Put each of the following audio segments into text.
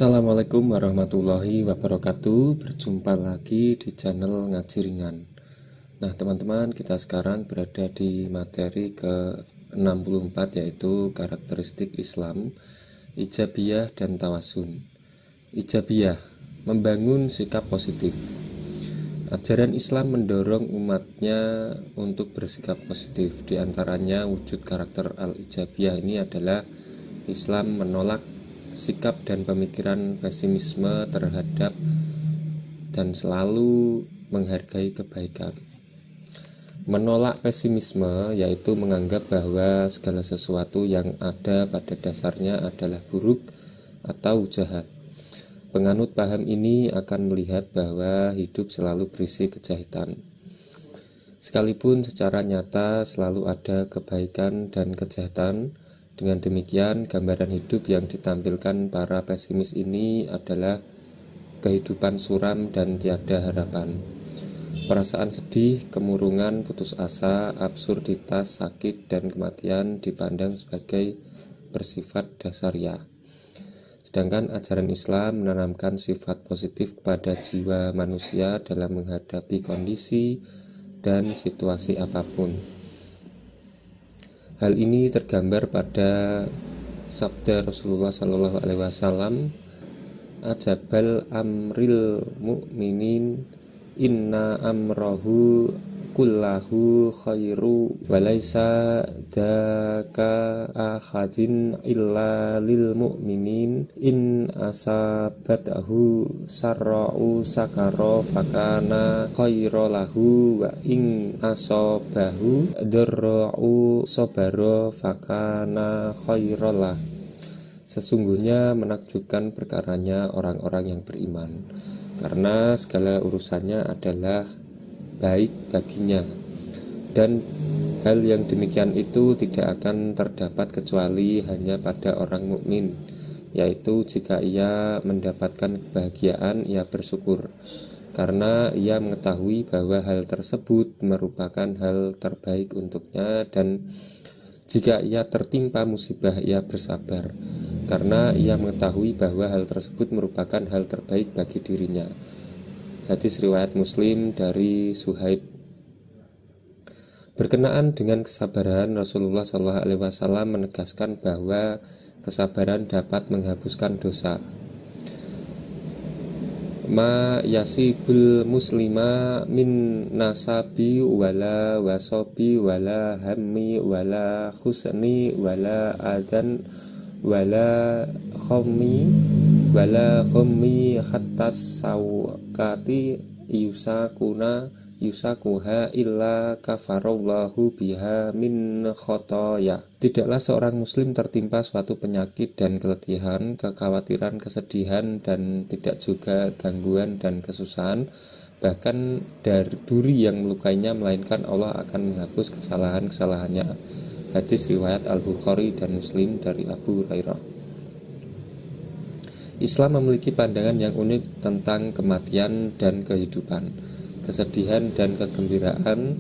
Assalamualaikum warahmatullahi wabarakatuh. Berjumpa lagi di channel Ngaji Ringan. Nah teman-teman, kita sekarang berada di materi ke-64, yaitu karakteristik Islam, ijabiyah dan tawasun. Ijabiyah, membangun sikap positif. Ajaran Islam mendorong umatnya untuk bersikap positif. Di antaranya wujud karakter al-ijabiyah ini adalah Islam menolak sikap dan pemikiran pesimisme terhadap dan selalu menghargai kebaikan. Menolak pesimisme yaitu menganggap bahwa segala sesuatu yang ada pada dasarnya adalah buruk atau jahat. Penganut paham ini akan melihat bahwa hidup selalu berisi kejahatan. Sekalipun secara nyata selalu ada kebaikan dan kejahatan, dengan demikian gambaran hidup yang ditampilkan para pesimis ini adalah kehidupan suram dan tiada harapan. Perasaan sedih, kemurungan, putus asa, absurditas, sakit, dan kematian dipandang sebagai bersifat dasariah. Sedangkan ajaran Islam menanamkan sifat positif kepada jiwa manusia dalam menghadapi kondisi dan situasi apapun. Hal ini tergambar pada sabda Rasulullah SAW, "Ajabal amril mu'minin inna amrahu kullahu khairu walaysa daka ahadin illa lil mu'minin in asabatahu sarra'u sakaro fakana khairu lahu wa in asabahu darra'u sabaro fakana khairu lah." Sesungguhnya menakjubkan perkaranya orang-orang yang beriman, karena segala urusannya adalah baik baginya, dan hal yang demikian itu tidak akan terdapat kecuali hanya pada orang mukmin, yaitu jika ia mendapatkan kebahagiaan ia bersyukur karena ia mengetahui bahwa hal tersebut merupakan hal terbaik untuknya, dan jika ia tertimpa musibah ia bersabar karena ia mengetahui bahwa hal tersebut merupakan hal terbaik bagi dirinya. Hadis riwayat Muslim dari Suhaib. Berkenaan dengan kesabaran, Rasulullah SAW menegaskan bahwa kesabaran dapat menghapuskan dosa. Ma yasibul muslima min nasabi wala wasobi wala hammi wala khusni wala adan wala khommi khattas sawkati yusakuha illa kafarallahu biha min khotoya. Tidaklah seorang muslim tertimpa suatu penyakit dan keletihan, kekhawatiran, kesedihan, dan tidak juga gangguan dan kesusahan, bahkan dari duri yang melukainya, melainkan Allah akan menghapus kesalahan-kesalahannya. Hadis riwayat Al-Bukhari dan Muslim dari Abu Hurairah. Islam memiliki pandangan yang unik tentang kematian dan kehidupan, kesedihan dan kegembiraan,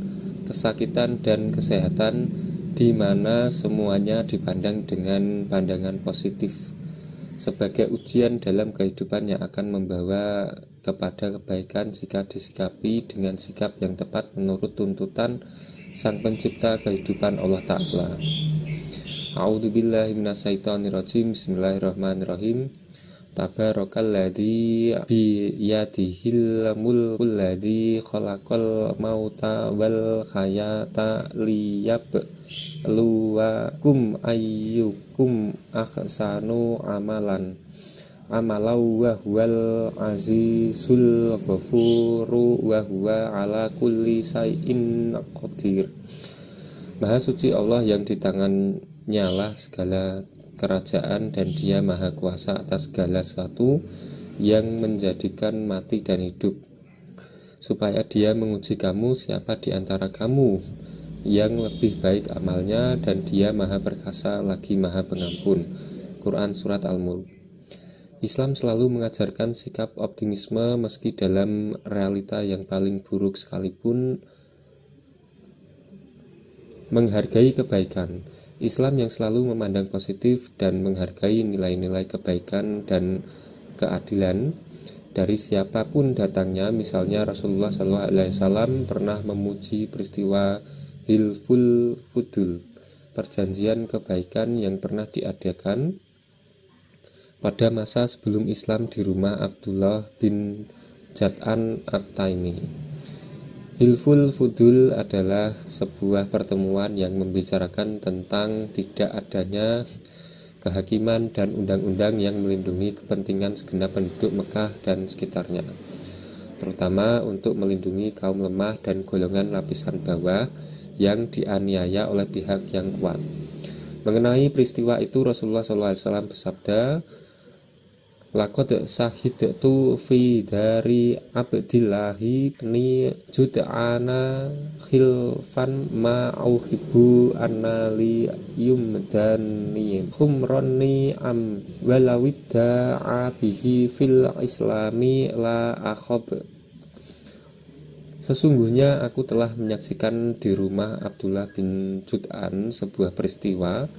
kesakitan dan kesehatan, di mana semuanya dipandang dengan pandangan positif sebagai ujian dalam kehidupan yang akan membawa kepada kebaikan jika disikapi dengan sikap yang tepat menurut tuntutan Sang Pencipta kehidupan Allah Ta'ala. A'udzubillahi minasyaitonirrajim. Bismillahirrahmanirrahim. Tabarakalladzi biyadihil mulkul ladzi khalaqal mauta wal hayata liyabluwakum ayyukum ahsanu amalan amalau wa huwal azizul ghafuru wa huwa ala kulli syai'in qadir. Maha suci Allah yang di tangannya lah segala kerajaan, dan dia maha kuasa atas segala sesuatu yang menjadikan mati dan hidup, supaya dia menguji kamu siapa di antara kamu yang lebih baik amalnya, dan dia maha perkasa lagi maha pengampun. Quran Surat Al-Mulk. Islam selalu mengajarkan sikap optimisme meski dalam realita yang paling buruk sekalipun, menghargai kebaikan. Islam yang selalu memandang positif dan menghargai nilai-nilai kebaikan dan keadilan dari siapapun datangnya. Misalnya Rasulullah SAW pernah memuji peristiwa Hilful Fudul, perjanjian kebaikan yang pernah diadakan pada masa sebelum Islam di rumah Abdullah bin Jad'an At-Taimi. Hilful Fudul adalah sebuah pertemuan yang membicarakan tentang tidak adanya kehakiman dan undang-undang yang melindungi kepentingan segenap penduduk Mekah dan sekitarnya, terutama untuk melindungi kaum lemah dan golongan lapisan bawah yang dianiaya oleh pihak yang kuat. Mengenai peristiwa itu Rasulullah SAW bersabda, "Laqad sahidtu fi dari Abdillahi ni jud'ana khilfan ma auhibu annali yumdani khumrani am walawidda abihi fil islami la akhab." Sesungguhnya aku telah menyaksikan di rumah Abdullah bin Jud'an sebuah peristiwa,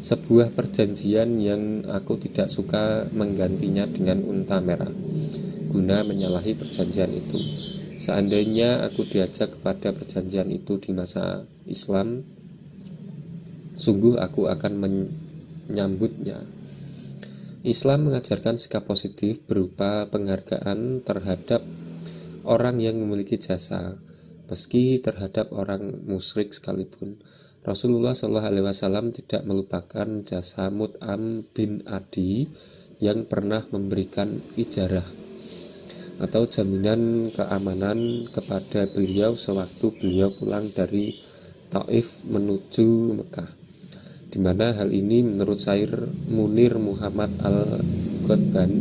sebuah perjanjian yang aku tidak suka menggantinya dengan unta merah guna menyalahi perjanjian itu. Seandainya aku diajak kepada perjanjian itu di masa Islam, sungguh aku akan menyambutnya. Islam mengajarkan sikap positif berupa penghargaan terhadap orang yang memiliki jasa, meski terhadap orang musyrik sekalipun. Rasulullah SAW tidak melupakan jasa Mut'am bin Adi yang pernah memberikan ijarah atau jaminan keamanan kepada beliau sewaktu beliau pulang dari Taif menuju Mekah, di mana hal ini menurut syair Munir Muhammad Al-Ghadban,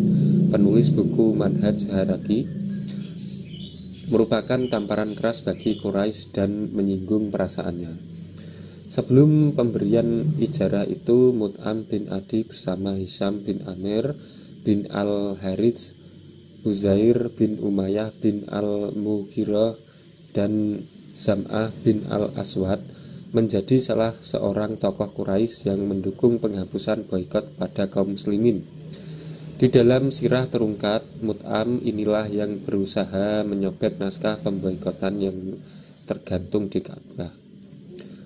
penulis buku Manhaj Haraki, merupakan tamparan keras bagi Quraisy dan menyinggung perasaannya. Sebelum pemberian ijarah itu, Mut'am bin Adi bersama Hisham bin Amir bin Al-Harits, Huzair bin Umayyah bin Al-Mughirah, dan Zam'ah bin Al-Aswad menjadi salah seorang tokoh Quraisy yang mendukung penghapusan boikot pada kaum muslimin. Di dalam sirah terungkap, Mut'am inilah yang berusaha menyobek naskah pemboikotan yang tergantung di Ka'bah.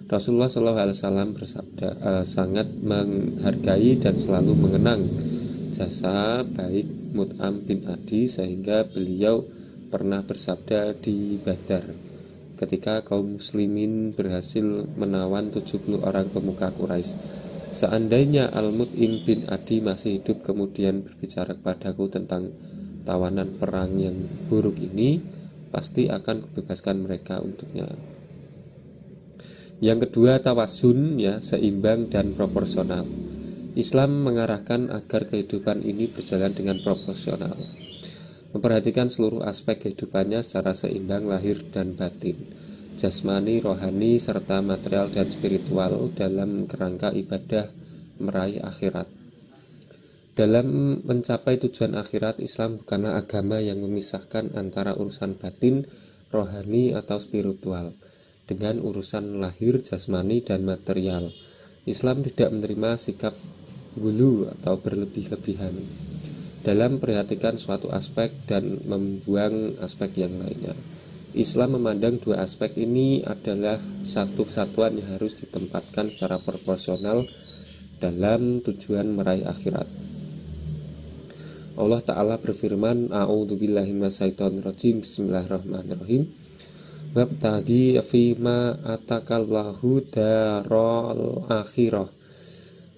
Rasulullah SAW bersabda, sangat menghargai dan selalu mengenang jasa baik Mut'am bin Adi, sehingga beliau pernah bersabda di Badar ketika kaum muslimin berhasil menawan 70 orang pemuka Quraisy, "Seandainya Al-Mut'im bin Adi masih hidup kemudian berbicara kepadaku tentang tawanan perang yang buruk ini, pasti akan kubebaskan mereka untuknya." Yang kedua, tawasun, ya, seimbang dan proporsional. Islam mengarahkan agar kehidupan ini berjalan dengan proporsional, memperhatikan seluruh aspek kehidupannya secara seimbang lahir dan batin, jasmani, rohani, serta material dan spiritual dalam kerangka ibadah meraih akhirat. Dalam mencapai tujuan akhirat, Islam bukanlah agama yang memisahkan antara urusan batin, rohani atau spiritual dengan urusan lahir, jasmani, dan material. Islam tidak menerima sikap gulu atau berlebih-lebihan dalam memperhatikan suatu aspek dan membuang aspek yang lainnya. Islam memandang dua aspek ini adalah satu kesatuan yang harus ditempatkan secara proporsional dalam tujuan meraih akhirat. Allah Ta'ala berfirman, "A'udzubillahi minasyaitonirrajim, bismillahirrahmanirrahim. Wabtaghi fima atakallahu darul akhirah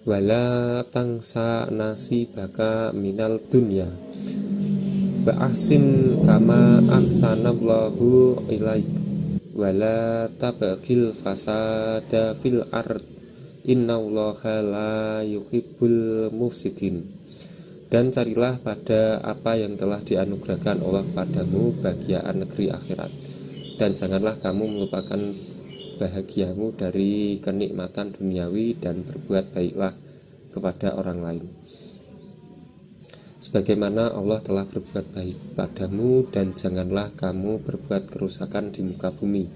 wala tangsa nasibaka minal dunya wa ahsin kama ahsanallahu ilaik wala tabghil fasada fil ard innallaha la yuhibbul mufsidin." Dan carilah pada apa yang telah dianugerahkan Allah padamu bahagiaan negeri akhirat, dan janganlah kamu melupakan bahagiamu dari kenikmatan duniawi, dan berbuat baiklah kepada orang lain sebagaimana Allah telah berbuat baik padamu, dan janganlah kamu berbuat kerusakan di muka bumi.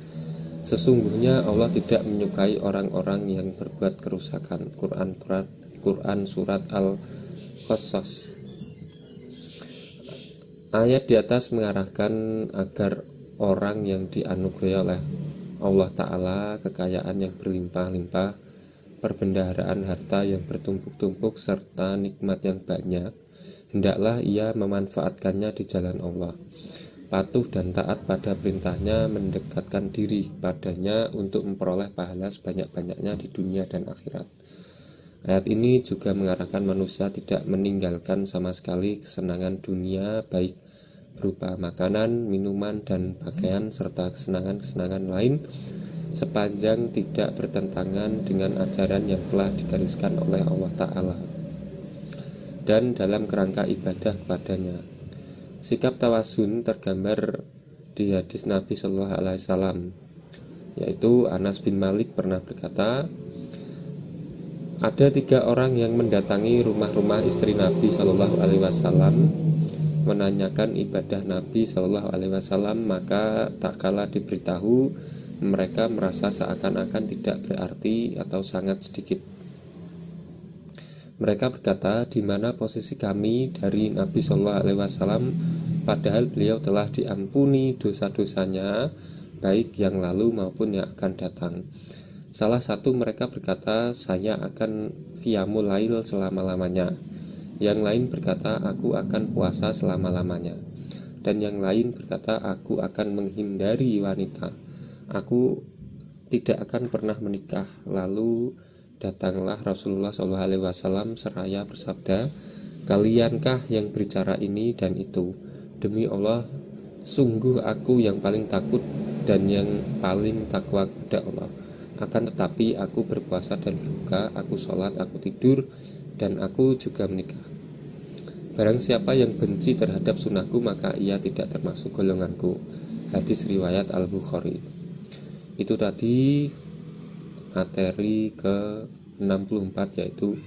Sesungguhnya Allah tidak menyukai orang-orang yang berbuat kerusakan. Quran Surat Al-Qasas Ayat di atas mengarahkan agar orang yang dianugerahi oleh Allah Ta'ala kekayaan yang berlimpah-limpah, perbendaharaan harta yang bertumpuk-tumpuk, serta nikmat yang banyak, hendaklah ia memanfaatkannya di jalan Allah. Patuh dan taat pada perintahnya, mendekatkan diri padanya untuk memperoleh pahala sebanyak-banyaknya di dunia dan akhirat. Ayat ini juga mengarahkan manusia tidak meninggalkan sama sekali kesenangan dunia, baik berupa makanan, minuman, dan pakaian, serta kesenangan-kesenangan lain, sepanjang tidak bertentangan dengan ajaran yang telah digariskan oleh Allah Ta'ala dan dalam kerangka ibadah kepadanya. Sikap tawasun tergambar di hadis Nabi Shallallahu Alaihi Wasallam, yaitu Anas bin Malik pernah berkata, ada 3 orang yang mendatangi rumah-rumah istri Nabi Shallallahu Alaihi Wasallam menanyakan ibadah Nabi Shallallahu Alaihi Wasallam, maka tak kala diberitahu mereka merasa seakan-akan tidak berarti atau sangat sedikit. Mereka berkata, di mana posisi kami dari Nabi Shallallahu Alaihi Wasallam, padahal beliau telah diampuni dosa-dosanya, baik yang lalu maupun yang akan datang. Salah satu mereka berkata, saya akan qiyamul lail selama-lamanya. Yang lain berkata, aku akan puasa selama-lamanya. Dan yang lain berkata, aku akan menghindari wanita. Aku tidak akan pernah menikah. Lalu datanglah Rasulullah SAW seraya bersabda, kaliankah yang berbicara ini dan itu? Demi Allah, sungguh aku yang paling takut dan yang paling takwa kepada Allah. Akan tetapi aku berpuasa dan berbuka, aku sholat, aku tidur, dan aku juga menikah. Barang siapa yang benci terhadap sunnahku, maka ia tidak termasuk golonganku. Hadis riwayat Al-Bukhari. Itu tadi materi ke-64, yaitu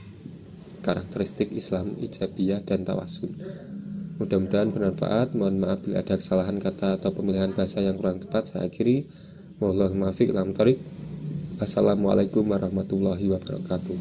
karakteristik Islam ijabiyah dan tawasun. Mudah-mudahan bermanfaat. Mohon maaf bila ada kesalahan kata atau pemilihan bahasa yang kurang tepat. Saya akhiri. Wallahul muwaffiq ila thoriq. Assalamualaikum warahmatullahi wabarakatuh.